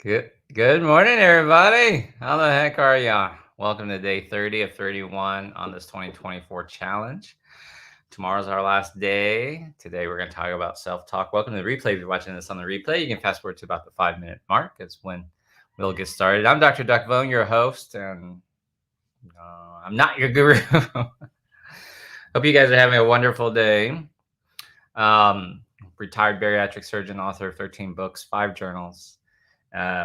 Good morning, everybody. How the heck are ya? Welcome to day 30 of 31 on this 2024 challenge. Tomorrow's our last day. Today we're going to talk about self-talk. Welcome to the replay. If you're watching this on the replay, you can fast forward to about the 5-minute mark. That's when we'll get started. I'm Dr. Duck Vone, your host, and I'm not your guru. Hope you guys are having a wonderful day. Retired bariatric surgeon, author of 13 books, 5 journals.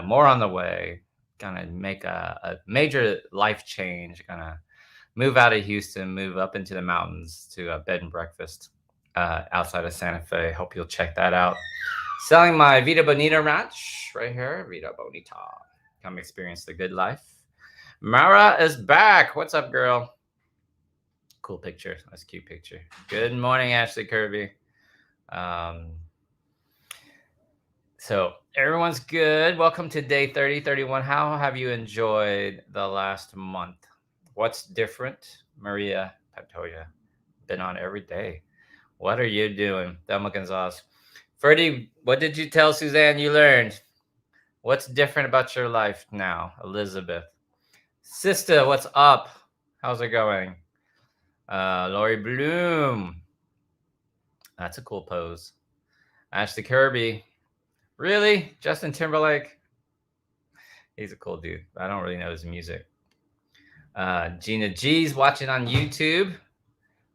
More on the way. Gonna make a major life change. Gonna move out of Houston, move up into the mountains to a bed and breakfast outside of Santa Fe. Hope you'll check that out. Selling my Vida Bonita ranch right here, Vida Bonita. Come experience the good life. Mara is back. What's up, girl? Cool picture. That's a cute picture. Good morning, Ashley Kirby. So everyone's good. Welcome to day 30, 31. How have you enjoyed the last month? What's different? Maria Pantoja, been on every day. What are you doing? Thelma Gonzalez. Ferdy, what did you tell Suzanne you learned? What's different about your life now? Elizabeth. Sister, what's up? How's it going? Lori Bloom. That's a cool pose. Ashley Kirby. Really? Justin Timberlake? He's a cool dude. I don't really know his music. Gina G's watching on YouTube.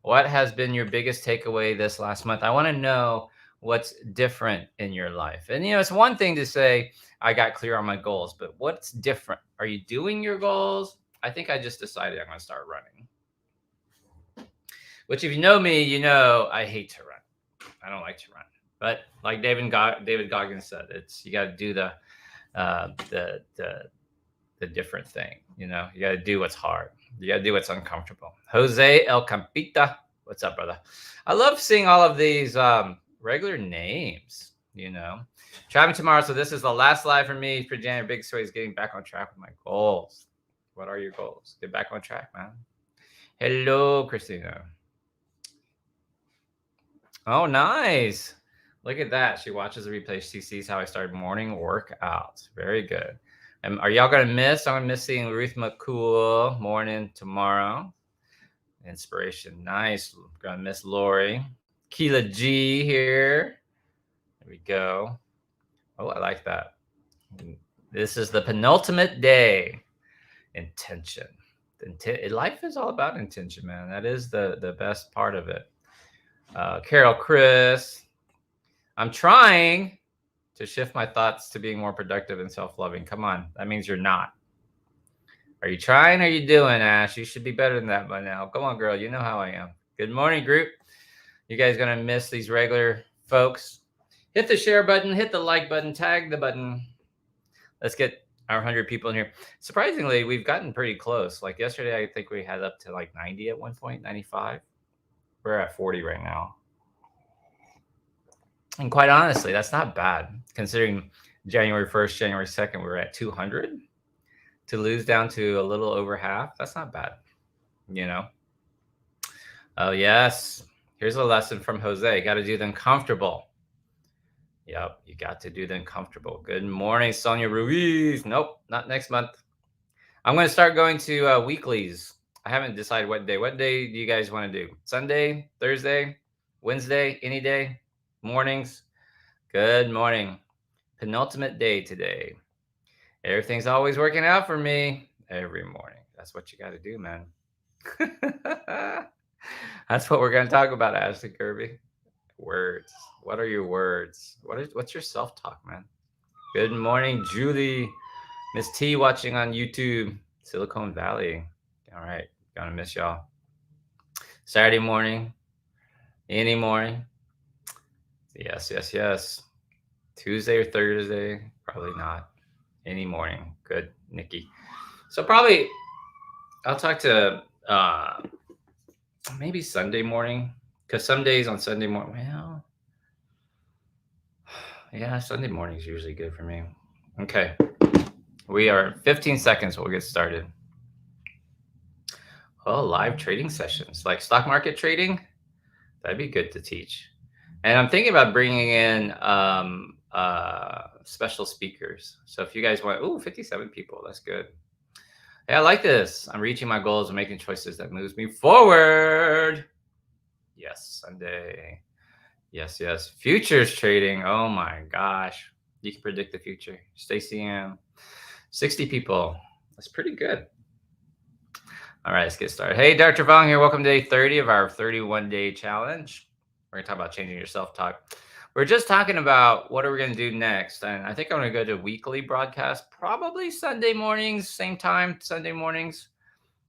What has been your biggest takeaway this last month? I want to know what's different in your life. And, it's one thing to say, I got clear on my goals, but what's different? Are you doing your goals? I think I just decided I'm going to start running. Which, if you know me, you know I hate to run. I don't like to run. But like David Goggins said, you got to do the different thing. You got to do what's hard. You got to do what's uncomfortable. Jose El Campita, what's up, brother? I love seeing all of these regular names. Traveling tomorrow, so this is the last live for me for January. Big story is getting back on track with my goals. What are your goals? Get back on track, man. Hello, Christina. Oh, nice. Look at that. She watches the replay. She sees how I started morning workouts. Very good. And are y'all going to miss? I'm going to miss seeing Ruth McCool morning tomorrow. Inspiration. Nice. Going to miss Lori. Keela G here. There we go. Oh, I like that. This is the penultimate day. Intention. Life is all about intention, man. That is the best part of it. Carol Chris. I'm trying to shift my thoughts to being more productive and self-loving. Come on. That means you're not. Are you trying? Or are you doing, Ash? You should be better than that by now. Come on, girl. You know how I am. Good morning, group. You guys going to miss these regular folks. Hit the share button. Hit the like button. Tag the button. Let's get our 100 people in here. Surprisingly, we've gotten pretty close. Like yesterday, I think we had up to like 90 at one point, 95. We're at 40 right now. And quite honestly, that's not bad. Considering January 1st, January 2nd, we were at 200. To lose down to a little over half, that's not bad. Oh, yes. Here's a lesson from Jose. You got to do them comfortable. Yep, you got to do them comfortable. Good morning, Sonia Ruiz. Nope, not next month. I'm going to start going to weeklies. I haven't decided what day. What day do you guys want to do? Sunday, Thursday, Wednesday, any day? Mornings. Good morning. Penultimate day today. Everything's always working out for me every morning. That's what you got to do, man. That's what we're going to talk about, Ashley Kirby. Words. What are your words? What's your self-talk, man? Good morning, Julie. Miss T watching on YouTube. Silicon Valley. All right. Gonna miss y'all. Saturday morning. Any morning. Yes. Tuesday or Thursday? Probably not. Any morning. Good, Nikki. So probably I'll talk to maybe Sunday morning. Because some days on Sunday morning, well, yeah, Sunday morning is usually good for me. Okay. We are 15 seconds. We'll get started. Oh, live trading sessions. Like stock market trading? That'd be good to teach. And I'm thinking about bringing in special speakers. So if you guys want, 57 people, that's good. Hey, I like this. I'm reaching my goals and making choices that moves me forward. Yes, Sunday. Yes, yes. Futures trading. Oh my gosh. You can predict the future. Stacy M. 60 people. That's pretty good. All right, let's get started. Hey, Dr. Vong here. Welcome to day 30 of our 31-day challenge. We're going to talk about changing your self-talk. We're just talking about what are we going to do next. And I think I'm going to go to weekly broadcast, probably Sunday mornings, same time, Sunday mornings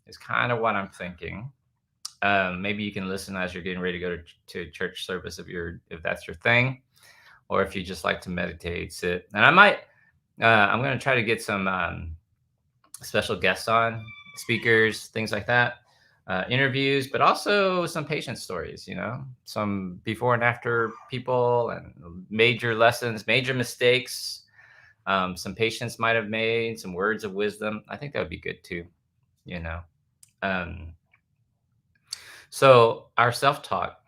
is kind of what I'm thinking. Maybe you can listen as you're getting ready to go to church service if that's your thing, or if you just like to meditate, sit. And I'm going to try to get some special guests on, speakers, things like that, interviews, but also some patient stories, some before and after people and major lessons, major mistakes, some patients might have made, some words of wisdom. I think that would be good too, you know. So our self-talk,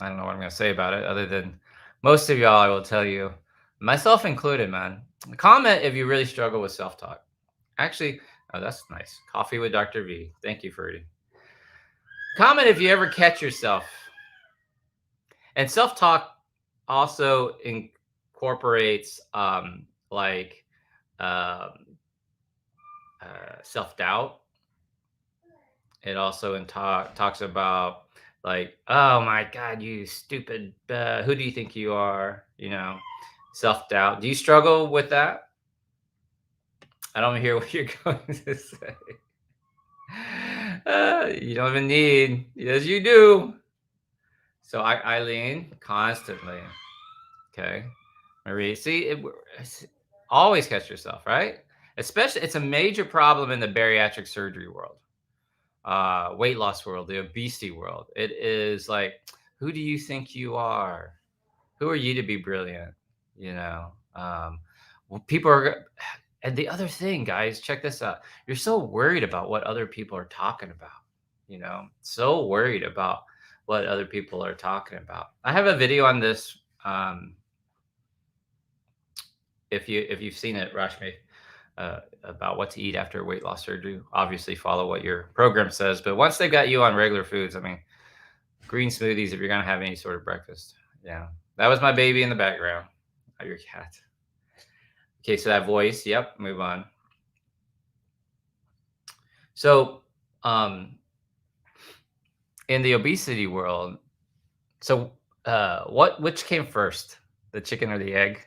I don't know what I'm going to say about it other than most of y'all, I will tell you, myself included, man, comment if you really struggle with self-talk. Actually, oh, that's nice. Coffee with Dr. V. Thank you, Ferdy. Comment if you ever catch yourself. And self-talk also incorporates self-doubt. It also talks about like, oh my God, you stupid, who do you think you are? Self-doubt. Do you struggle with that? I don't hear what you're going to say. You don't even need. Yes, you do. So Eileen, constantly. Okay. Marie, see, always catch yourself, right? Especially, it's a major problem in the bariatric surgery world, weight loss world, the obesity world. It is like, who do you think you are? Who are you to be brilliant? People are. And the other thing, guys, check this out. You're so worried about what other people are talking about, so worried about what other people are talking about. I have a video on this. If you've seen it, Rashmi, about what to eat after weight loss surgery, obviously follow what your program says. But once they've got you on regular foods, I mean, green smoothies if you're going to have any sort of breakfast. Yeah. That was my baby in the background. Oh, your cat. Okay, so that voice. Yep, move on. So, in the obesity world, so which came first, the chicken or the egg?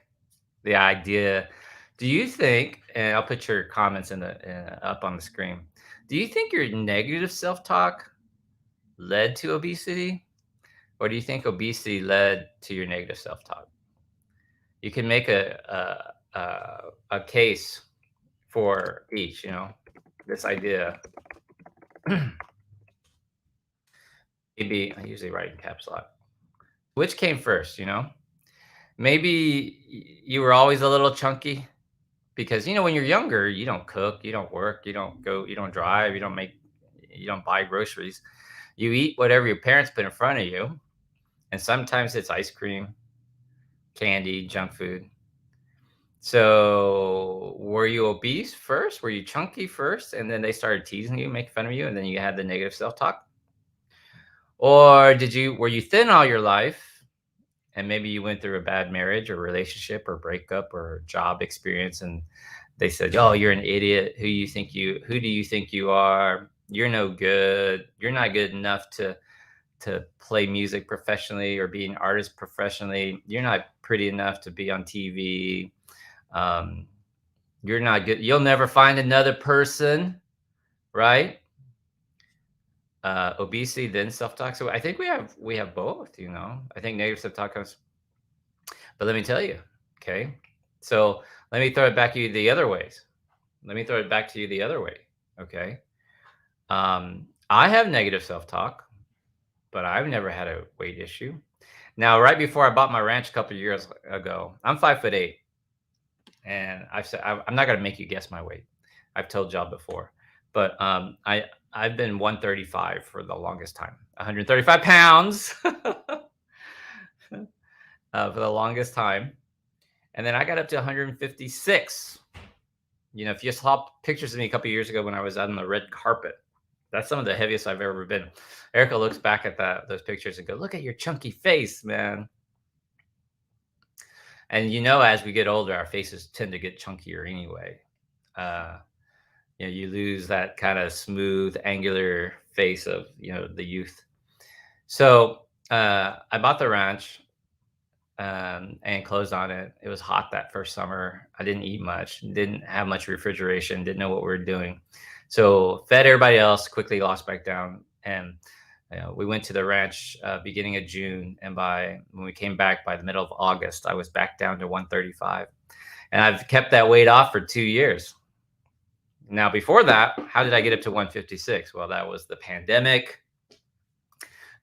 The idea. Do you think? And I'll put your comments up on the screen. Do you think your negative self-talk led to obesity, or do you think obesity led to your negative self-talk? You can make a case for each. This idea. Maybe I usually write in caps lock. Which came first? Maybe you were always a little chunky because when you're younger, you don't cook, you don't work, you don't go, you don't drive, you don't buy groceries. You eat whatever your parents put in front of you, and sometimes it's ice cream, candy, junk food. So were you obese first? Were you chunky first, and then they started teasing you, making fun of you, and then you had the negative self-talk? Or were you thin all your life, and maybe you went through a bad marriage or relationship or breakup or job experience, and they said, "Oh, you're an idiot. Who do you think you are? You're no good. You're not good enough to play music professionally or be an artist professionally. You're not pretty enough to be on TV. You're not good. You'll never find another person," right? Obesity, then self-talk. So I think we have both. I think negative self-talk comes. But let me tell you, okay? So let me throw it back to you the other ways. Okay? I have negative self-talk, but I've never had a weight issue. Now, right before I bought my ranch a couple of years ago, I'm 5'8", and I've said I'm not going to make you guess my weight. I've told y'all before, but I've been 135 for the longest time, 135 pounds for the longest time. And then I got up to 156. If you saw pictures of me a couple years ago when I was out on the red carpet, that's some of the heaviest I've ever been. Erica looks back at those pictures and go, "Look at your chunky face, man." And as we get older, our faces tend to get chunkier anyway. Uh, you lose that kind of smooth, angular face of the youth. So I bought the ranch and closed on it. It was hot that first summer. I didn't eat much, didn't have much refrigeration, didn't know what we were doing. So fed everybody else, quickly lost back down. And we went to the ranch beginning of June. And when we came back by the middle of August, I was back down to 135. And I've kept that weight off for 2 years. Now, before that, how did I get up to 156? Well, that was the pandemic.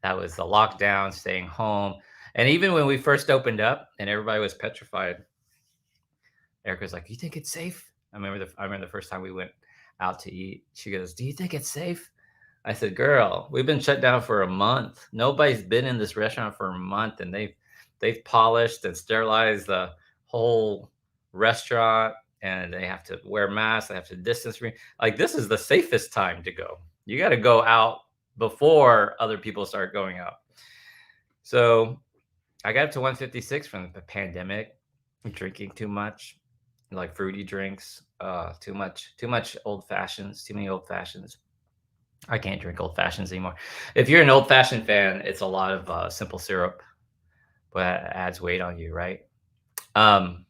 That was the lockdown, staying home. And even when we first opened up and everybody was petrified, Erica was like, "You think it's safe?" I remember the first time we went out to eat. She goes, "Do you think it's safe?" I said, "Girl, we've been shut down for a month. Nobody's been in this restaurant for a month, and they've polished and sterilized the whole restaurant, and they have to wear masks. They have to distance. Like, this is the safest time to go. You got to go out before other people start going out." So I got up to 156 from the pandemic, drinking too much, like fruity drinks, too much old fashions, too many old fashions. I can't drink old fashions anymore. If you're an old fashioned fan, it's a lot of simple syrup, but it adds weight on you, right? Um,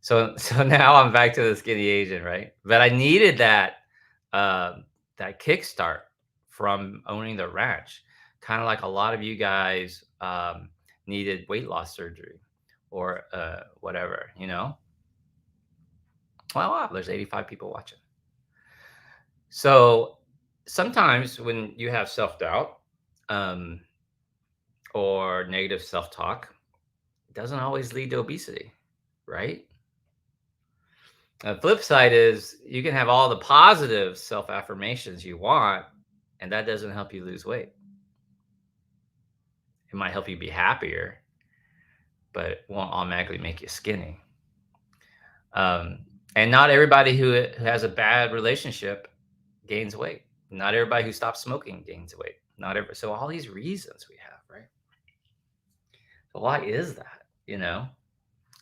so now I'm back to the skinny Asian, right? But I needed that kickstart from owning the ranch, kind of like a lot of you guys needed weight loss surgery or whatever, Well, wow, there's 85 people watching. So sometimes when you have self doubt um, or negative self talk, it doesn't always lead to obesity, right? The flip side is you can have all the positive self affirmations you want, and that doesn't help you lose weight. It might help you be happier, but it won't automatically make you skinny. And not everybody who has a bad relationship gains weight. Not everybody who stops smoking gains weight. So all these reasons we have, right? So why is that?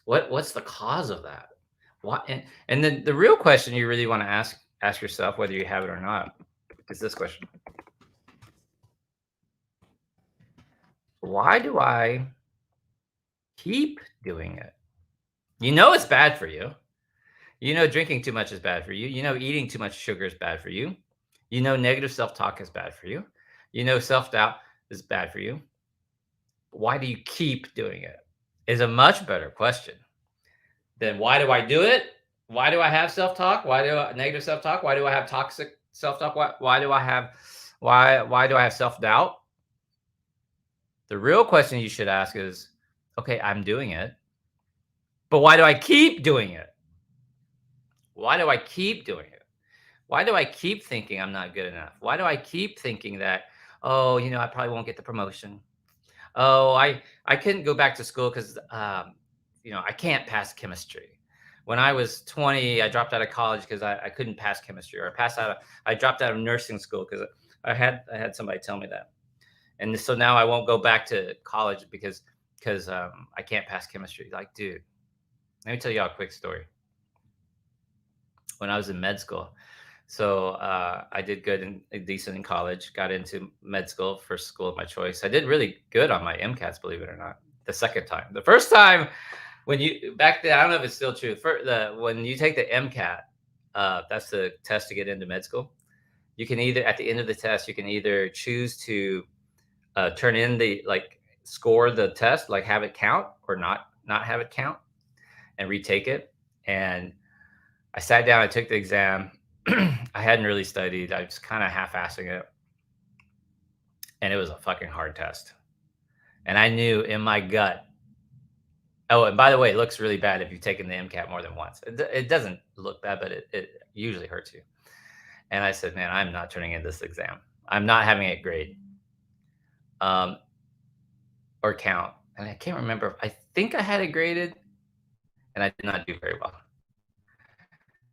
What's the cause of that? Why? And then the real question you really want to ask yourself, whether you have it or not, is this question: Why do I keep doing it? It's bad for you. Drinking too much is bad for you. Eating too much sugar is bad for you. Negative self-talk is bad for you. Self-doubt is bad for you. Why do you keep doing it? Is a much better question than why do I do it? Why do I have self-talk? Why do I negative self-talk? Why do I have toxic self-talk? Why do I have self-doubt? The real question you should ask is, okay, I'm doing it, but why do I keep doing it? Why do I keep doing it? Why do I keep thinking I'm not good enough? Why do I keep thinking that, oh, I probably won't get the promotion? Oh, I couldn't go back to school because I can't pass chemistry. When I was 20, I dropped out of college because I couldn't pass chemistry, or I dropped out of nursing school because I had somebody tell me that. And so now I won't go back to college because I can't pass chemistry. Like, dude, let me tell you all a quick story. When I was in med school, so I did good and decent in college, got into med school, first school of my choice. I did really good on my MCATs, believe it or not, the second time. The first time, back then, I don't know if it's still true. When you take the MCAT, that's the test to get into med school. You can either, at the end of the test, you can either choose to turn in score the test, like have it count, or not have it count, and retake it. And I sat down, I took the exam. I hadn't really studied. I was kind of half-assing it. And it was a fucking hard test. And I knew in my gut. Oh, and by the way, it looks really bad if you've taken the MCAT more than once. It doesn't look bad, but it usually hurts you. And I said, man, I'm not turning in this exam. I'm not having it grade or count. And I can't remember. I think I had it graded. and I did not do very well.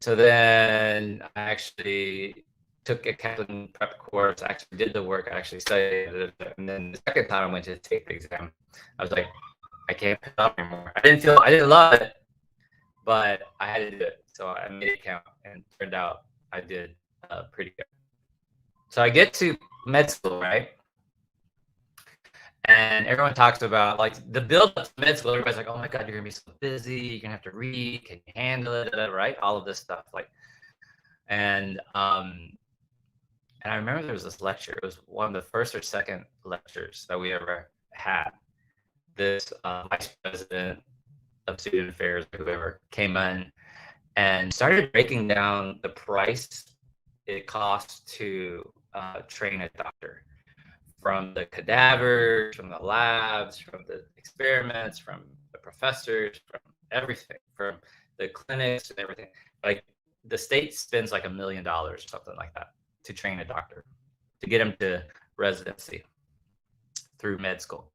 So then I actually took a Kaplan prep course, actually did the work, I actually studied it. And then the second time I went to take the exam, I was like, I can't pick it up anymore. I didn't love it, but I had to do it. So I made it count, and it turned out I did pretty good. So I get to med school, right? And everyone talks about like the build up to med school. Everybody's like, oh my God, you're gonna be so busy. You're gonna have to read. Can you handle it? Right? All of this stuff. And I remember there was this lecture. It was one of the first or second lectures that we ever had. This vice president of student affairs, whoever, came in and started breaking down the price it costs to train a doctor, from the cadavers, from the labs, from the experiments, from the professors, from everything, from the clinics and everything. Like the state spends like $1 million or something like that to train a doctor, to get him to residency through med school.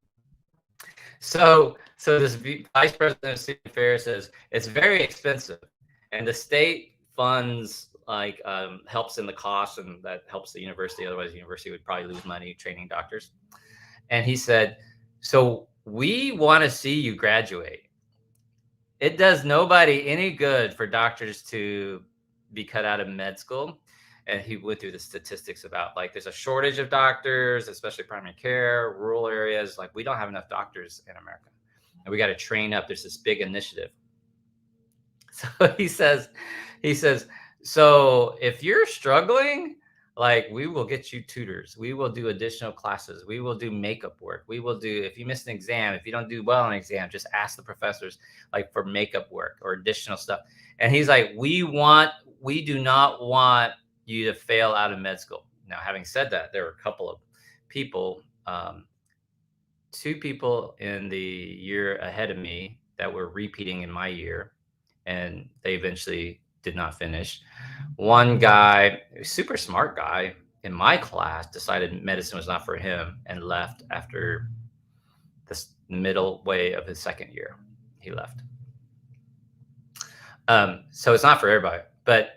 So this vice president of student affairs says it's very expensive, and the state funds like helps in the cost, and that helps the university. Otherwise, the university would probably lose money training doctors. And he said, so we want to see you graduate. It does nobody any good for doctors to be cut out of med school. And he went through the statistics about like there's a shortage of doctors, especially primary care, rural areas. Like we don't have enough doctors in America, and we got to train up. There's this big initiative. So he says, so if you're struggling, like we will get you tutors. We will do additional classes. We will do makeup work. We will do, if you miss an exam, if you don't do well on an exam, just ask the professors like for makeup work or additional stuff. And he's like, we do not want you to fail out of med school. Now, having said that, there were a couple of people, 2 people in the year ahead of me that were repeating in my year, and they eventually did not finish. One guy, super smart guy in my class, decided medicine was not for him and left after the middle way of his second year. He left. So it's not for everybody, but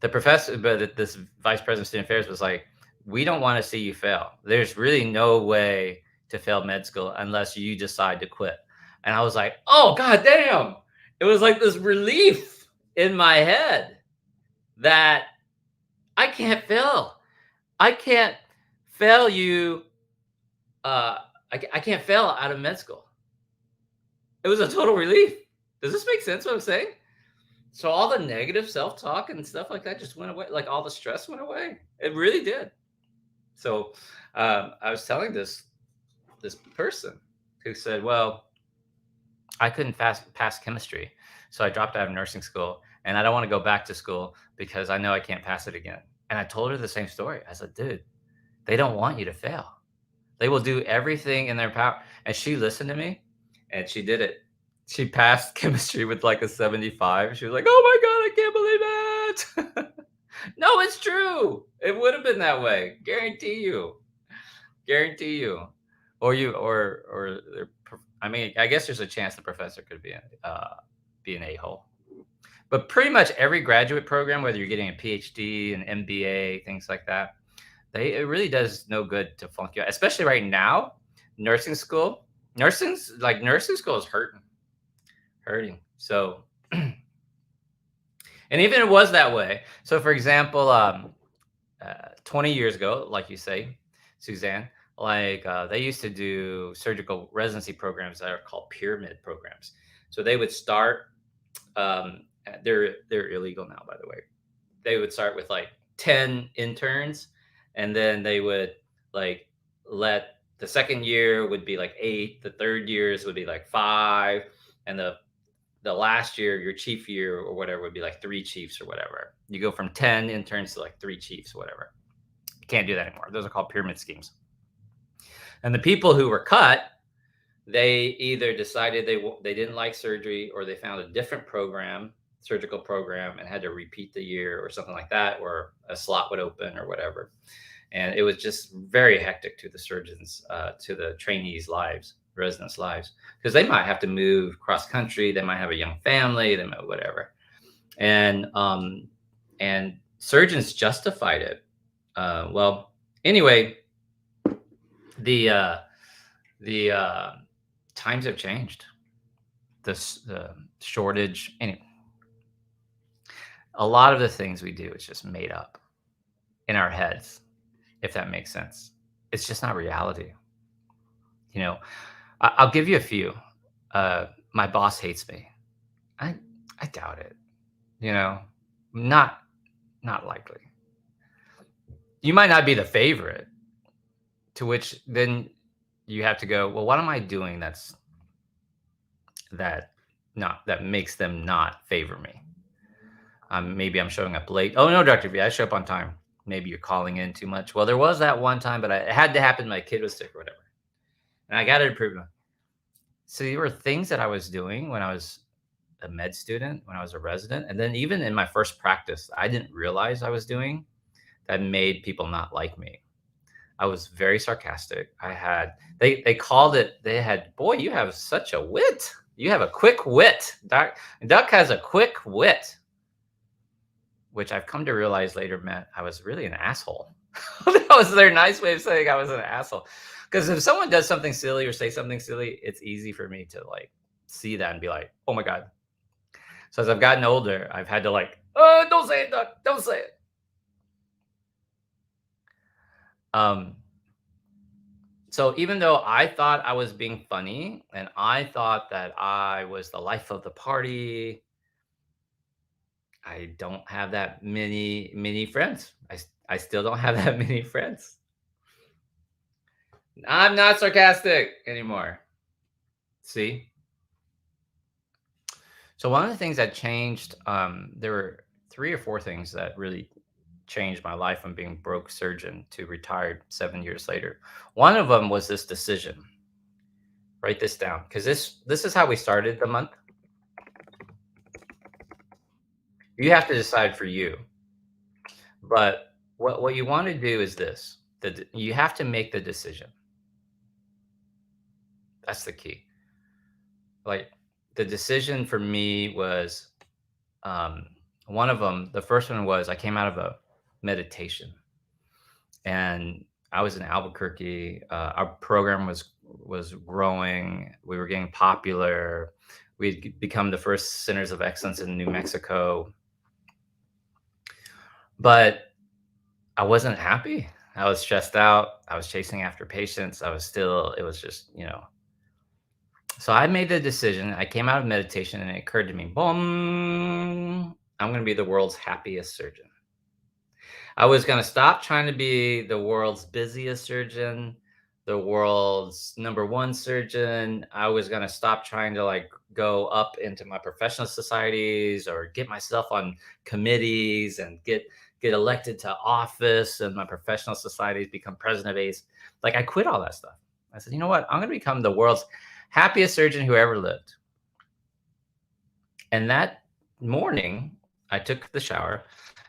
this vice president of student affairs was like, we don't want to see you fail. There's really no way to fail med school unless you decide to quit. And I was like, oh, God damn. It was like this relief in my head that I can't fail. I can't fail you. I can't fail out of med school. It was a total relief. Does this make sense what I'm saying? So all the negative self-talk and stuff like that just went away. Like all the stress went away. It really did. So I was telling this person who said, well, I couldn't pass chemistry, so I dropped out of nursing school, and I don't want to go back to school because I know I can't pass it again. And I told her the same story. I said, dude, they don't want you to fail. They will do everything in their power. And she listened to me, and she did it. She passed chemistry with like a 75. She was like, oh my God, I can't believe it. No, it's true. It would have been that way. Guarantee you. Or I mean, I guess there's a chance the professor could be an a-hole. But pretty much every graduate program, whether you're getting a PhD, an MBA, things like that, it really does no good to flunk you out. Especially right now, nursing school is hurting. So, and even it was that way. So, for example, 20 years ago, like you say, Suzanne, like they used to do surgical residency programs that are called pyramid programs. So they would start. They're illegal now, by the way. They would start with like 10 interns, and then they would like let the second year would be like 8, the third years would be like 5, and the last year, your chief year or whatever, would be like 3 chiefs or whatever. You go from 10 interns to like 3 chiefs or whatever. You can't do that anymore. Those are called pyramid schemes. And the people who were cut, they either decided they didn't like surgery, or they found a different surgical program, and had to repeat the year or something like that, or a slot would open or whatever. And it was just very hectic to the surgeons, to the trainees' lives. residents' lives because they might have to move cross country, they might have a young family, they might whatever. And surgeons justified it. Well, anyway, the uh, the times have changed. The shortage, anyway, a lot of the things we do is just made up in our heads, if that makes sense. It's just not reality. You know, I'll give you a few. My boss hates me. I I doubt it. You know, not not likely. You might not be the favorite, to which then you have to go, well, what am I doing that that makes them not favor me? Maybe I'm showing up late. Oh no, Dr. V, I show up on time. Maybe you're calling in too much. Well, there was that one time, but it had to happen. My kid was sick or whatever, and I got to improve. So there were things that I was doing when I was a med student, when I was a resident, and then even in my first practice, I didn't realize I was doing that made people not like me. I was very sarcastic. They called it, they had, boy, you have such a wit. You have a quick wit. Duck has a quick wit, which I've come to realize later meant I was really an asshole. That was their nice way of saying I was an asshole. Because if someone does something silly or say something silly, it's easy for me to like see that and be like, oh my God. So as I've gotten older, I've had to like, oh, don't say it, Duck. Don't say it. So even though I thought I was being funny and I thought that I was the life of the party, I don't have that many friends. I still don't have that many friends. I'm not sarcastic anymore. See? So one of the things that changed, there were 3 or 4 things that really changed my life from being broke surgeon to retired 7 years later. One of them was this decision. Write this down because this is how we started the month. You have to decide for you. But what you want to do is this. That you have to make the decision. That's the key. Like the decision for me was one of them. The first one was I came out of a meditation, and I was in Albuquerque. Our program was growing. We were getting popular. We'd become the first centers of excellence in New Mexico. But I wasn't happy. I was stressed out. I was chasing after patients. It was just, So I made the decision. I came out of meditation and it occurred to me, boom, I'm going to be the world's happiest surgeon. I was going to stop trying to be the world's busiest surgeon, the world's #1 surgeon. I was going to stop trying to like go up into my professional societies or get myself on committees and get elected to office and my professional societies, become president of ACE. Like I quit all that stuff. I said, you know what? I'm going to become the world's happiest surgeon who ever lived. And that morning, I took the shower.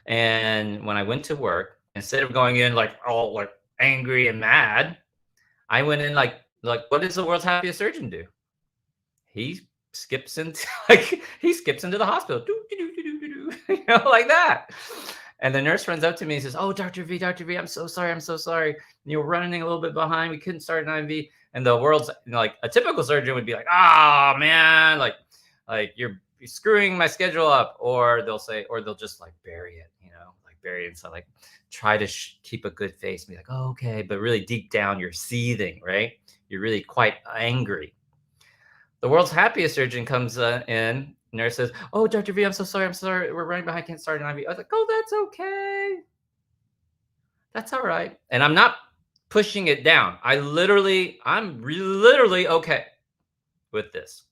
And when I went to work, instead of going in like all like angry and mad, I went in like what does the world's happiest surgeon do? He skips into the hospital, like that. And the nurse runs up to me and says, "Oh, Dr. V, I'm so sorry. You're running a little bit behind. We couldn't start an IV." And the world's like a typical surgeon would be like, "Ah, oh, man, like you're screwing my schedule up," or they'll just like bury it, like bury it. And so like try to keep a good face and be like, "Oh, okay," but really deep down you're seething, right? You're really quite angry. The world's happiest surgeon comes in. Nurse says, "Oh, Dr. V, I'm so sorry. We're running behind. Can't start an IV." I was like, "Oh, that's okay. That's all right." And I'm not pushing it down. I'm literally okay with this.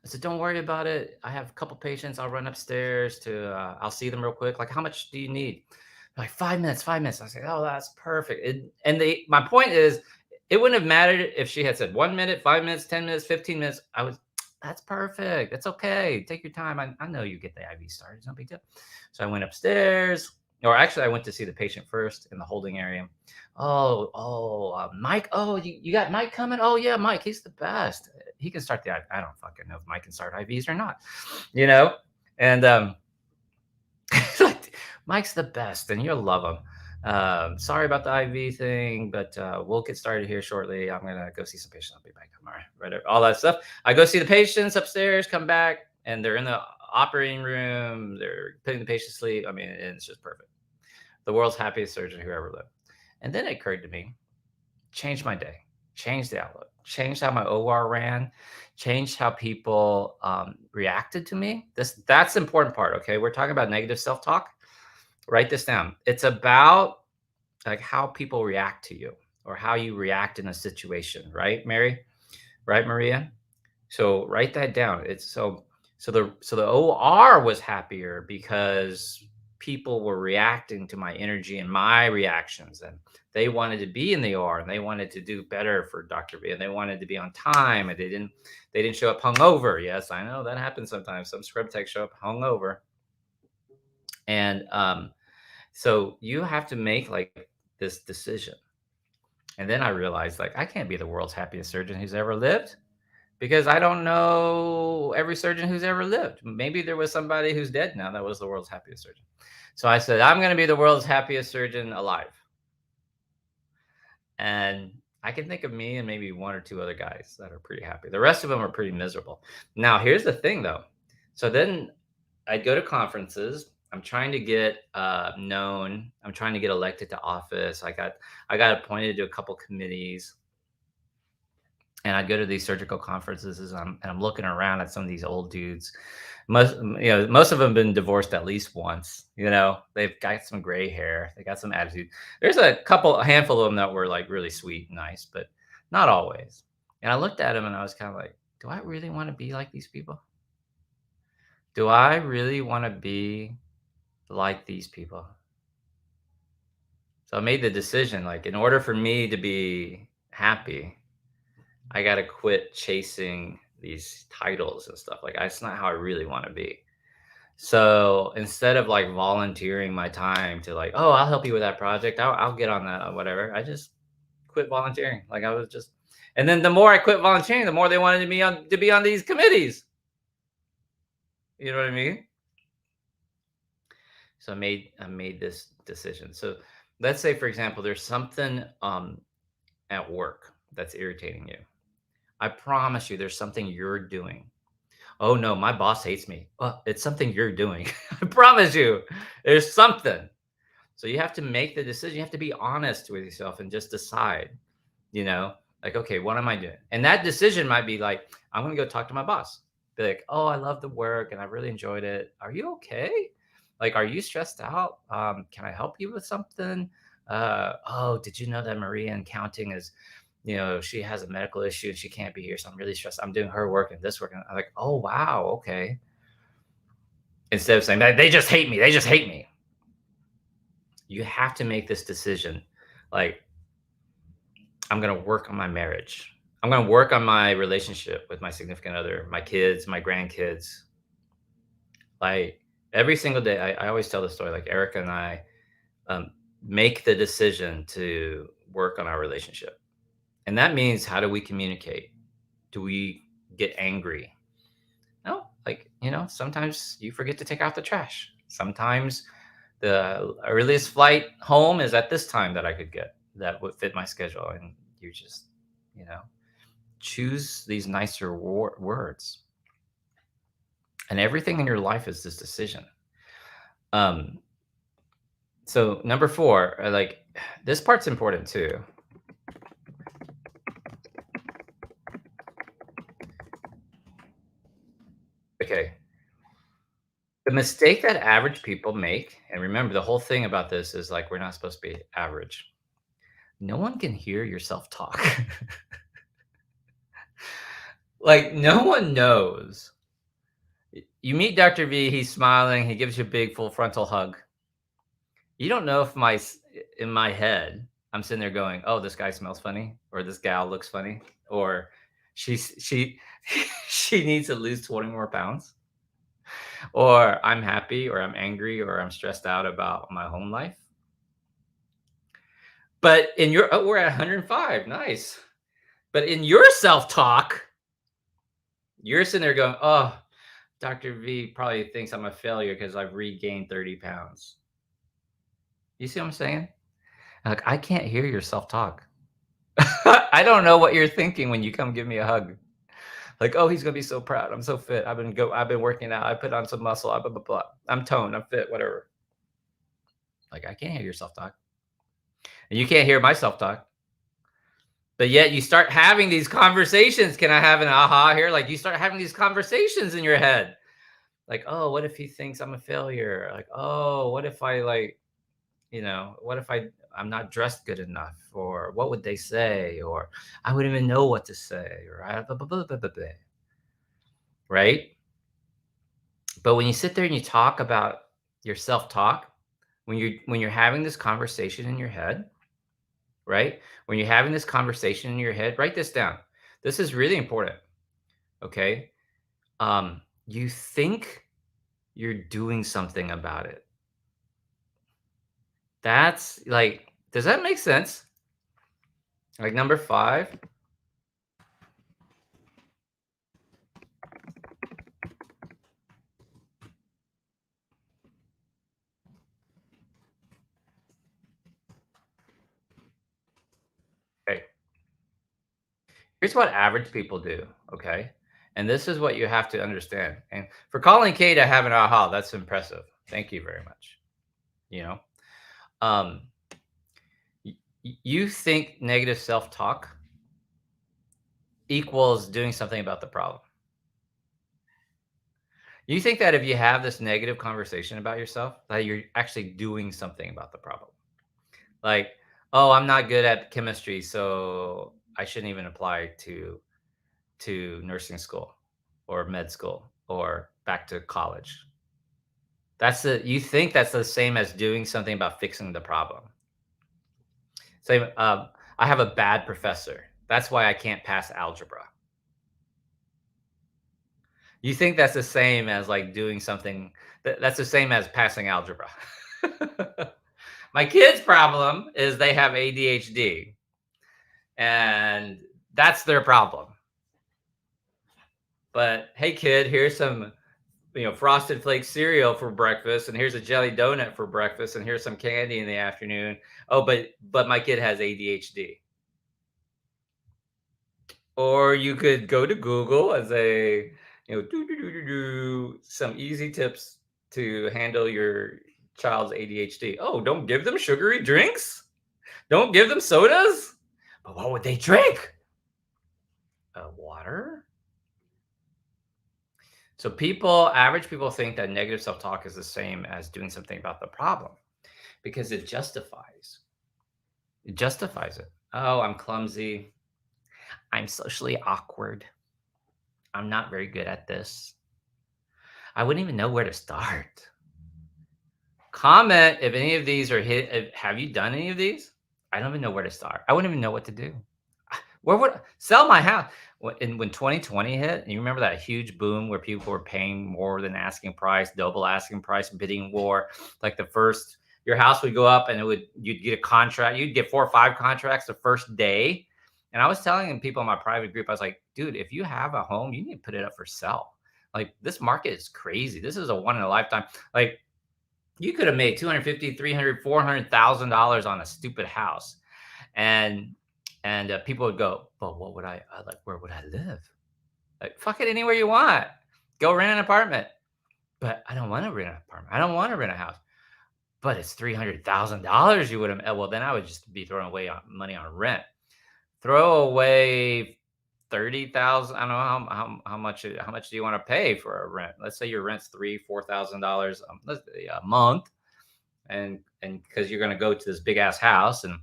I said, "Don't worry about it. I have a couple patients. I'll run upstairs I'll see them real quick. Like, how much do you need?" They're like 5 minutes. I said, "Oh, that's perfect." My point is, it wouldn't have mattered if she had said 1 minute, 5 minutes, 10 minutes, 15 minutes. That's perfect. That's okay. Take your time. I know you get the IV started. It's no big deal. So I went upstairs. Or actually, I went to see the patient first in the holding area. Mike. Oh, you got Mike coming? Oh, yeah, Mike. He's the best. He can start the IV. I don't fucking know if Mike can start IVs or not, you know? And like, Mike's the best, and you'll love him. Sorry about the IV thing, but we'll get started here shortly. I'm gonna go see some patients. I'll be back tomorrow. Right, all that stuff. I go see the patients upstairs, come back, and they're in the operating room. They're putting the patient to sleep. I mean, it's just perfect. The world's happiest surgeon who ever lived. And then it occurred to me, changed my day, changed the outlook, changed how my OR ran, changed how people reacted to me. That's the important part. Okay, we're talking about negative self-talk. Write this down. It's about like how people react to you or how you react in a situation, right, Mary? Right, Maria? So write that down. It's so the OR was happier because people were reacting to my energy and my reactions, and they wanted to be in the OR and they wanted to do better for Dr. B, and they wanted to be on time, and they didn't show up hungover. Yes, I know that happens sometimes. Some scrub techs show up hungover. And so you have to make like this decision. And then I realized like I can't be the world's happiest surgeon who's ever lived because I don't know every surgeon who's ever lived. Maybe there was somebody who's dead now that was the world's happiest surgeon. So I said, I'm going to be the world's happiest surgeon alive. And I can think of me and maybe one or two other guys that are pretty happy. The rest of them are pretty miserable. Now, here's the thing though. So then I'd go to conferences. I'm trying to get known. I'm trying to get elected to office. I got appointed to a couple committees, and I'd go to these surgical conferences and I'm looking around at some of these old dudes. Most of them have been divorced at least once. They've got some gray hair. They got some attitude. There's a handful of them that were like really sweet and nice, but not always. And I looked at them and I was kind of like, do I really want to be like these people? Do I really want to be like these people? So I made the decision, like, in order for me to be happy, I got to quit chasing these titles and stuff. Like, that's not how I really want to be. So instead of like volunteering my time to like, oh, I'll help you with that project, I'll get on that or whatever, I just quit volunteering. Like, and then the more I quit volunteering, the more they wanted me to be on these committees. You know what I mean? So I made this decision. So let's say, for example, there's something at work that's irritating you. I promise you, there's something you're doing. Oh no, my boss hates me. Well, it's something you're doing. I promise you, there's something. So you have to make the decision. You have to be honest with yourself and just decide, like, okay, what am I doing? And that decision might be like, I'm going to go talk to my boss. Be like, oh, I love the work and I really enjoyed it. Are you okay? Like, are you stressed out? Can I help you with something? Oh, did you know that Maria in counting is, she has a medical issue and she can't be here. So I'm really stressed. I'm doing her work and this work. And I'm like, oh, wow. Okay. Instead of saying, they just hate me. They just hate me. You have to make this decision. Like, I'm going to work on my marriage. I'm going to work on my relationship with my significant other, my kids, my grandkids. Like, every single day, I always tell the story, like Erica and I make the decision to work on our relationship. And that means, how do we communicate? Do we get angry? No, like, sometimes you forget to take out the trash. Sometimes the earliest flight home is at this time that I could get that would fit my schedule. And you just, choose these nicer words. And everything in your life is this decision. So number 4, like, this part's important too. Okay. The mistake that average people make, and remember, the whole thing about this is like, we're not supposed to be average. No one can hear your self-talk. Like, no one knows. You meet Dr. V, he's smiling, he gives you a big full frontal hug. You don't know if in my head, I'm sitting there going, oh, this guy smells funny, or this gal looks funny, or she she needs to lose 20 more pounds. or I'm happy, or I'm angry, or I'm stressed out about my home life. But in your we're at 105, nice. But in your self-talk, you're sitting there going, "Oh, Dr. V probably thinks I'm a failure because I've regained 30 pounds." You see what I'm saying? Like, I can't hear your self-talk. I don't know what you're thinking when you come give me a hug. Like, "Oh, he's gonna be so proud. I'm so fit. I've been working out. I put on some muscle. Blah, blah, blah. I'm toned. I'm fit, whatever." Like, I can't hear your self-talk. And you can't hear my self-talk. But yet you start having these conversations. Can I have an aha here? Like, you start having these conversations in your head. Like, "Oh, what if he thinks I'm a failure?" Like, "Oh, what if I like, what if I'm not dressed good enough, or what would they say, or I wouldn't even know what to say, or I blah, blah, blah, blah, blah, blah," right? But when you sit there and you talk about your self-talk, when you're having this conversation in your head, right? When you're having this conversation in your head, write this down. This is really important, okay? You think you're doing something about it. That's like, does that make sense? Like number 5. Okay. Here's what average people do, okay? And this is what you have to understand. And for calling Kate to have an aha, that's impressive. Thank you very much. You know, um, you think negative self-talk equals doing something about the problem. You think that if you have this negative conversation about yourself, that you're actually doing something about the problem. Like, "Oh, I'm not good at chemistry, so I shouldn't even apply to nursing school or med school or back to college." You think that's the same as doing something about fixing the problem. Same, I have a bad professor. That's why I can't pass algebra. You think that's the same as like doing something that's the same as passing algebra. My kid's problem is they have ADHD, and that's their problem. But hey, kid, here's some frosted flake cereal for breakfast, and here's a jelly donut for breakfast, and here's some candy in the afternoon. Oh, but my kid has ADHD. Or you could go to Google and say, some easy tips to handle your child's ADHD. Oh, don't give them sugary drinks. Don't give them sodas. But what would they drink? Water. So average people think that negative self-talk is the same as doing something about the problem because it justifies it. Oh, I'm clumsy. I'm socially awkward. I'm not very good at this. I wouldn't even know where to start. Comment if any of these are hit. Have you done any of these? I don't even know where to start. I wouldn't even know what to do. Where would sell my house? When 2020 hit, and you remember that huge boom where people were paying more than asking price, double asking price, bidding war. Like your house would go up, and you'd get a contract. You'd get 4 or 5 contracts the first day. And I was telling people in my private group, I was like, dude, if you have a home, you need to put it up for sale. Like, this market is crazy. This is a one in a lifetime. Like, you could have made 250, 300, $400,000 on a stupid house. And people would go, "Well, what would I like? Where would I live? Like, fuck it, anywhere you want. Go rent an apartment." But I don't want to rent an apartment. I don't want to rent a house. But it's $300,000 you would have. Well, then I would just be throwing away money on rent. Throw away 30,000. I don't know how much do you want to pay for a rent? Let's say your rent's $3,000, $4,000 a month, and because you're going to go to this big ass house, and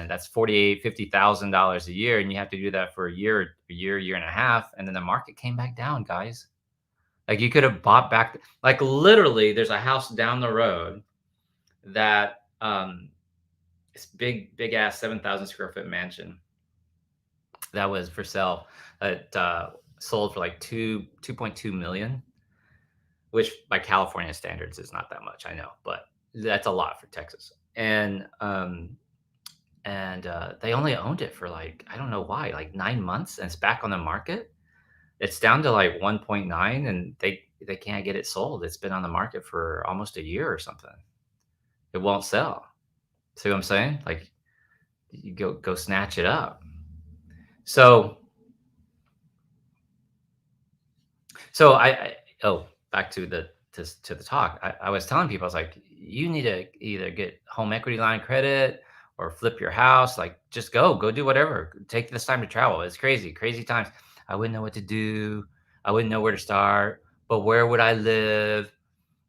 that's $50,000 a year, and you have to do that for a year and a half, and then the market came back down, guys. Like, you could have bought back, like, literally, there's a house down the road that this big ass 7,000 square foot mansion that was for sale, that sold for like 2.2 million. which by California standards is not that much, I know, but that's a lot for Texas. And they only owned it for like, I don't know why, like 9 months, and it's back on the market. It's down to like 1.9, and they can't get it sold. It's been on the market for almost a year or something. It won't sell. See what I'm saying? Like, you go snatch it up. So I oh, back to the talk. I was telling people, I was like, you need to either get home equity line of credit or flip your house. Like, just go do whatever. Take this time to travel. It's crazy times. I wouldn't know what to do. I wouldn't know where to start. But where would I live?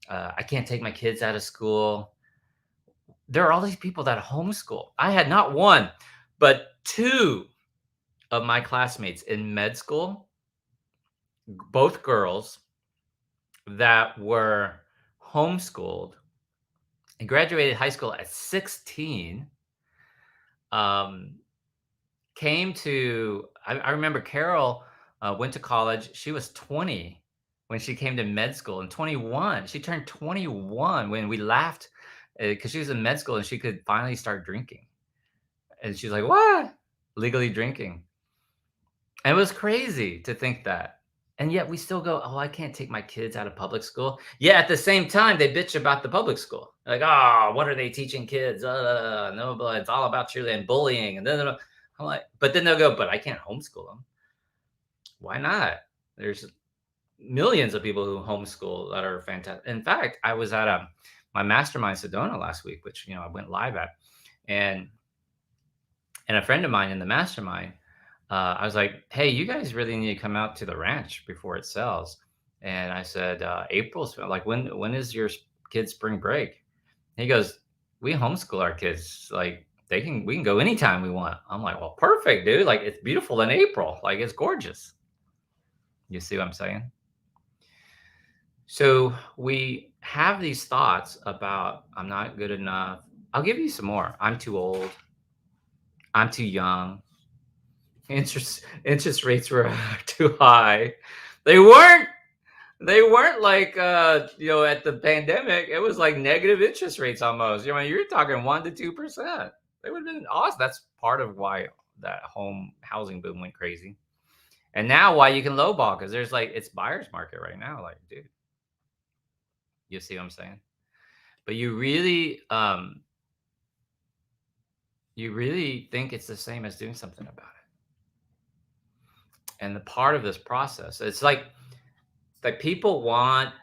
I can't take my kids out of school. There are all these people that homeschool. I had not one, but two of my classmates in med school, both girls, that were homeschooled and graduated high school at 16. um, Came to, I remember Carol went to college. She was 20 when she came to med school, and 21. She turned 21 when we laughed because she was in med school and she could finally start drinking. And she's like, what? Legally drinking. And it was crazy to think that. And yet we still go, oh, I can't take my kids out of public school. Yeah, at the same time, they bitch about the public school. Like, oh, what are they teaching kids? No, but it's all about cheerleading and bullying. And then I'm like, but then they'll go, but I can't homeschool them. Why not? There's millions of people who homeschool that are fantastic. In fact, I was at my mastermind Sedona last week, which I went live at, and a friend of mine in the mastermind, I was like, hey, you guys really need to come out to the ranch before it sells. And I said, April's like, when is your kid's spring break? He goes, we homeschool our kids. Like, we can go anytime we want. I'm like, well, perfect, dude. Like, it's beautiful in April. Like, it's gorgeous. You see what I'm saying? So we have these thoughts about, I'm not good enough. I'll give you some more. I'm too old. I'm too young. Interest rates were too high. They weren't like at the pandemic. It was like negative interest rates almost. You're talking 1% to 2%. They would have been awesome. That's part of why that home housing boom went crazy. And now why you can lowball, because there's like, it's buyer's market right now. Like, dude, you see what I'm saying? But you really think it's the same as doing something about it. And the part of this process, it's like people want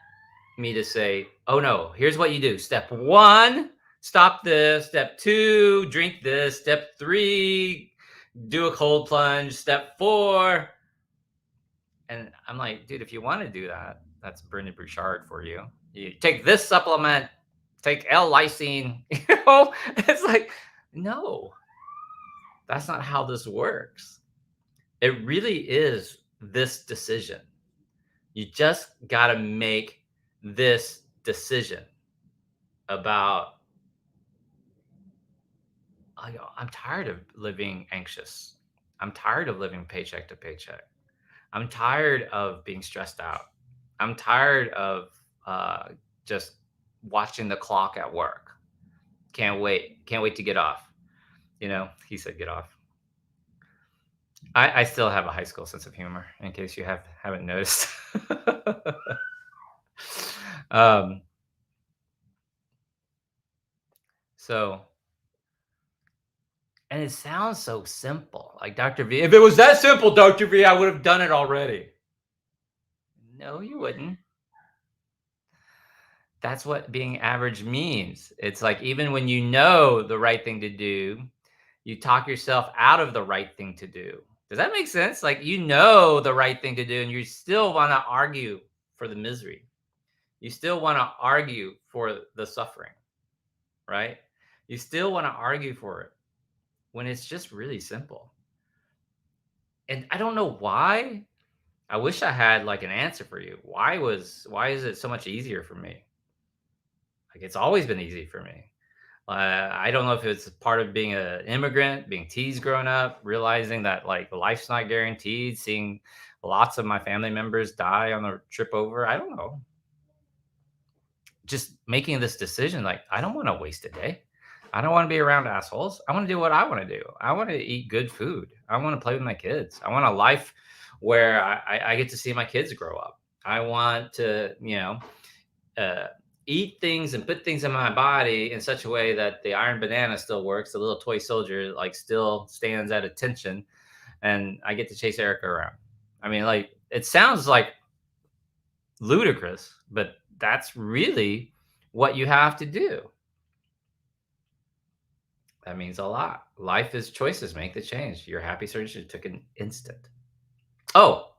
me to say, oh no, here's what you do. Step 1, stop this. Step 2, drink this. Step 3, do a cold plunge. Step 4. And I'm like, dude, if you want to do that, that's Brendon Burchard for you. You take this supplement, take L-lysine. It's like, no, that's not how this works. It really is this decision. You just got to make this decision about, I'm tired of living anxious. I'm tired of living paycheck to paycheck. I'm tired of being stressed out. I'm tired of just watching the clock at work. Can't wait to get off. He said get off. I still have a high school sense of humor, in case you haven't noticed. So, and it sounds so simple, like Dr. V. If it was that simple, Dr. V, I would have done it already. No, you wouldn't. That's what being average means. It's like, even when you know the right thing to do, you talk yourself out of the right thing to do. Does that make sense? Like, you know the right thing to do, and you still want to argue for the misery. You still want to argue for the suffering, right? You still want to argue for it when it's just really simple. And I don't know why. I wish I had like an answer for you. Why is it so much easier for me? Like, it's always been easy for me. I don't know if it's part of being an immigrant, being teased growing up, realizing that like life's not guaranteed, seeing lots of my family members die on the trip over. I don't know. just making this decision, like, I don't want to waste a day. I don't want to be around assholes. I want to do what I want to do. I want to eat good food. I want to play with my kids. I want a life where I get to see my kids grow up. I want to, uh, eat things and put things in my body in such a way that the iron banana still works. The little toy soldier like still stands at attention, and I get to chase Erica around. I mean, like, it sounds like ludicrous, but that's really what you have to do. That means a lot. Life is choices make the change. Your happy surgery took an instant. Oh,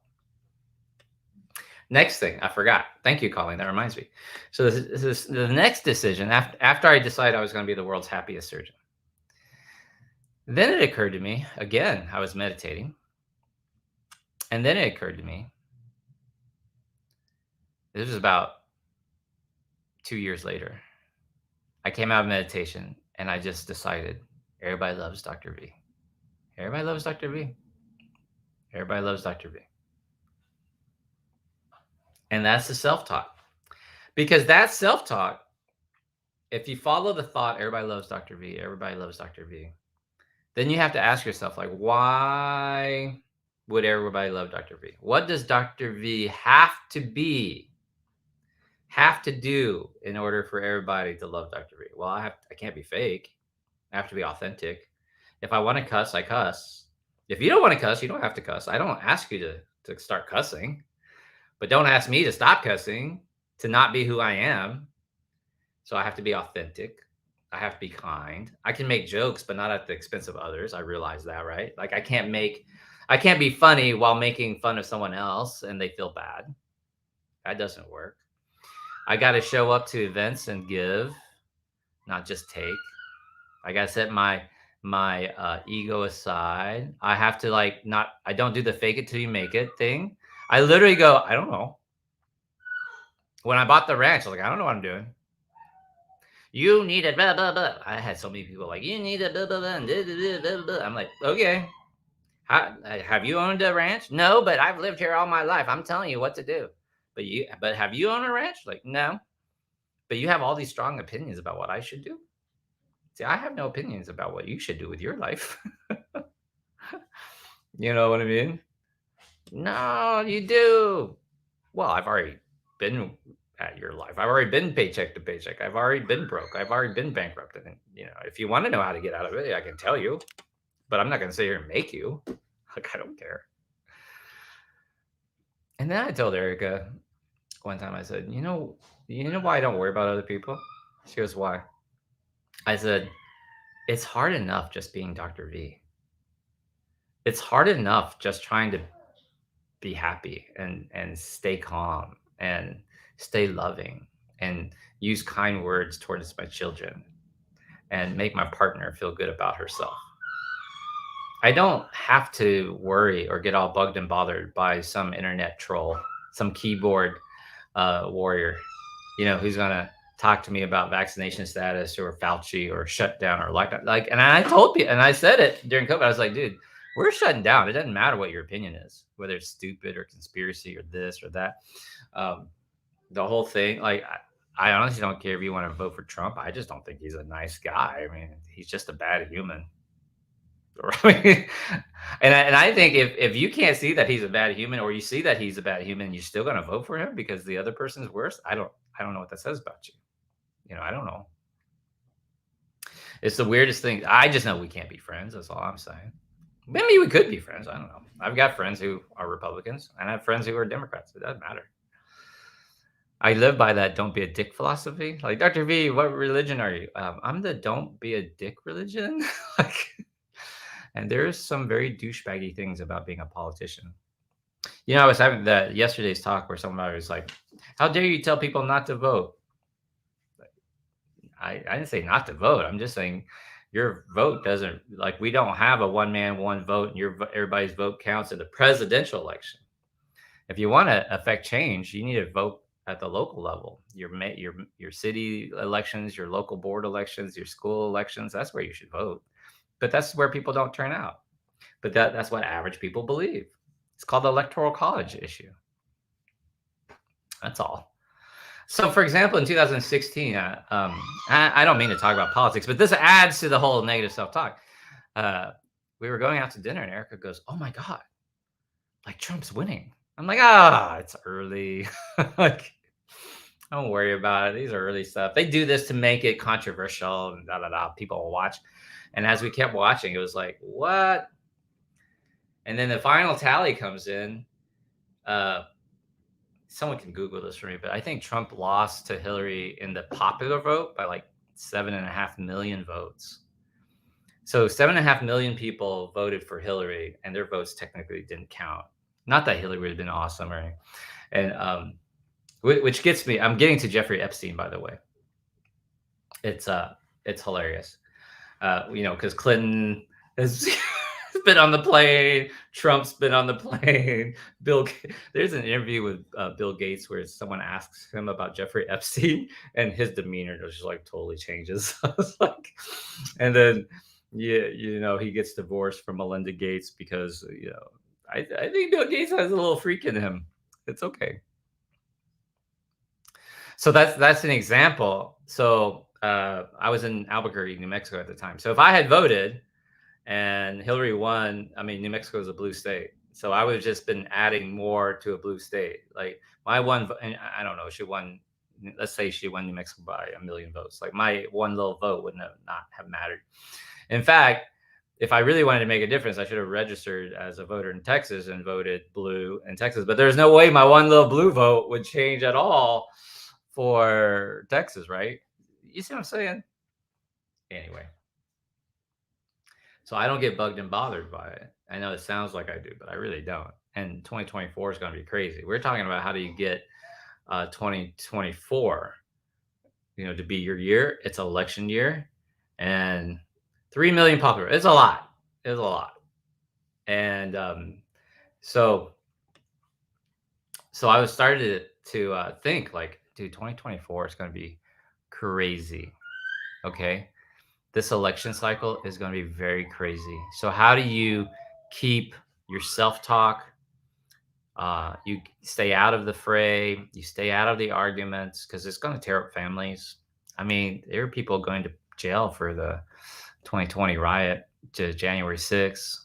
next thing I forgot. Thank you, Colleen. That reminds me. So this is the next decision after I decided I was going to be the world's happiest surgeon. Then it occurred to me again. I was meditating, and then it occurred to me. This was about 2 years later. I came out of meditation and I just decided everybody loves Dr. V. Everybody loves Dr. V. Everybody loves Dr. V. And that's the self-talk. Because that self-talk, if you follow the thought, everybody loves Dr. V, everybody loves Dr. V, then you have to ask yourself, like, why would everybody love Dr. V? What does Dr. V have to do in order for everybody to love Dr. V? Well, I can't be fake. I have to be authentic. If I want to cuss, I cuss. If you don't want to cuss, you don't have to cuss. I don't ask you to start cussing, but don't ask me to stop cussing, to not be who I am. So I have to be authentic. I have to be kind. I can make jokes, but not at the expense of others. I realize that, right? Like, I can't be funny while making fun of someone else and they feel bad. That doesn't work. I got to show up to events and give, not just take. I got to set my ego aside. I have to I don't do the fake it till you make it thing. I literally go, I don't know. When I bought the ranch, I was like, I don't know what I'm doing. You need a blah, blah, blah. I had so many people like, you need a blah, blah, blah, blah, blah, blah, blah. I'm like, okay. Have you owned a ranch? No, but I've lived here all my life. I'm telling you what to do. But have you owned a ranch? Like, no. But you have all these strong opinions about what I should do. See, I have no opinions about what you should do with your life. You know what I mean? No, you do. Well, I've already been at your life. I've already been paycheck to paycheck. I've already been broke. I've already been bankrupt. And, if you want to know how to get out of it, I can tell you. But I'm not going to sit here and make you. Like, I don't care. And then I told Erica one time, I said, you know why I don't worry about other people? She goes, why? I said, it's hard enough just being Dr. V. It's hard enough just trying to be happy and stay calm and stay loving and use kind words towards my children and make my partner feel good about herself. I don't have to worry or get all bugged and bothered by some internet troll, some keyboard warrior, who's going to talk to me about vaccination status or Fauci or shutdown or and I told people, and I said it during COVID, I was like, dude, we're shutting down. It doesn't matter what your opinion is, whether it's stupid or conspiracy or this or that. The whole thing, like, I honestly don't care if you want to vote for Trump. I just don't think he's a nice guy. I mean, he's just a bad human. Right? And I think if you can't see that he's a bad human, or you see that he's a bad human, and you're still going to vote for him because the other person's worse, I don't know what that says about you. I don't know. It's the weirdest thing. I just know we can't be friends. That's all I'm saying. Maybe we could be friends. I don't know. I've got friends who are Republicans, and I have friends who are Democrats. It doesn't matter. I live by that don't be a dick philosophy. Like, Dr. V, what religion are you? I'm the don't be a dick religion. And there's some very douchebaggy things about being a politician. I was having yesterday's talk where somebody was like, how dare you tell people not to vote? I didn't say not to vote. I'm just saying your vote doesn't, we don't have a one man, one vote, and everybody's vote counts in the presidential election. If you want to affect change, you need to vote at the local level. Your city elections, your local board elections, your school elections, that's where you should vote. But that's where people don't turn out. But that's what average people believe. It's called the electoral college issue. That's all. So, for example, in 2016, I don't mean to talk about politics, but this adds to the whole negative self-talk. We were going out to dinner, and Erica goes, "Oh my god, like Trump's winning." I'm like, it's early. Like, don't worry about it. These are early stuff. They do this to make it controversial and da da da. People will watch. And as we kept watching, it was like, what? And then the final tally comes in. Someone can Google this for me, but I think Trump lost to Hillary in the popular vote by like 7.5 million votes. So 7.5 million people voted for Hillary, and their votes technically didn't count. Not that Hillary would have been awesome or anything. And which gets me. I'm getting to Jeffrey Epstein, by the way. It's hilarious. Because Clinton has been on the plane, Trump's been on the plane. There's an interview with Bill Gates where someone asks him about Jeffrey Epstein, and his demeanor just like totally changes. Like, and then he gets divorced from Melinda Gates because I think Bill Gates has a little freak in him. It's okay. So that's an example. So I was in Albuquerque, New Mexico at the time. So if I had voted and Hillary won, I mean, New Mexico is a blue state. So I would have just been adding more to a blue state. Like my one, and I don't know, she won, let's say she won New Mexico by 1 million votes. Like my one little vote would not have mattered. In fact, if I really wanted to make a difference, I should have registered as a voter in Texas and voted blue in Texas. But there's no way my one little blue vote would change at all for Texas, right? You see what I'm saying? Anyway, so I don't get bugged and bothered by it. I know it sounds like I do, but I really don't. And 2024 is going to be crazy. We're talking about how do you get 2024, to be your year. It's election year, and 3 million popular. It's a lot. It's a lot. And so I was started to think like, dude, 2024 is going to be crazy. Okay. This election cycle is going to be very crazy. So how do you keep your self-talk? You stay out of the fray. You stay out of the arguments because it's going to tear up families. I mean, there are people going to jail for the 2020 riot to January 6th.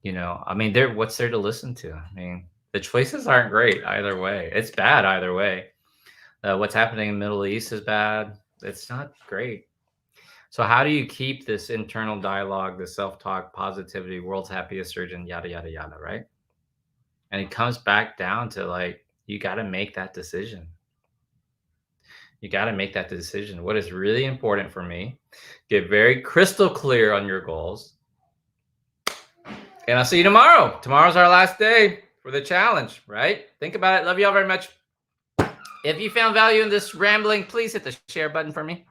I mean, what's there to listen to? I mean, the choices aren't great either way. It's bad either way. What's happening in the Middle East is bad. It's not great. So how do you keep this internal dialogue, the self-talk, positivity, world's happiest surgeon, yada, yada, yada, right? And it comes back down to like, you got to make that decision. You got to make that decision. What is really important for me? Get very crystal clear on your goals. And I'll see you tomorrow. Tomorrow's our last day for the challenge, right? Think about it. Love you all very much. If you found value in this rambling, please hit the share button for me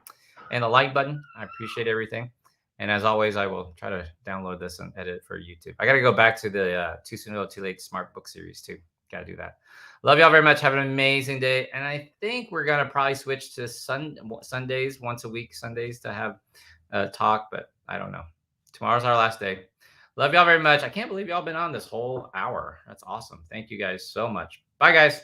and the like button. I appreciate everything. And as always, I will try to download this and edit for YouTube. I got to go back to the Too Soon, Too Late Smart Book series too. Got to do that. Love y'all very much. Have an amazing day. And I think we're going to probably switch to Sundays, once a week, Sundays to have a talk, but I don't know. Tomorrow's our last day. Love y'all very much. I can't believe y'all been on this whole hour. That's awesome. Thank you guys so much. Bye, guys.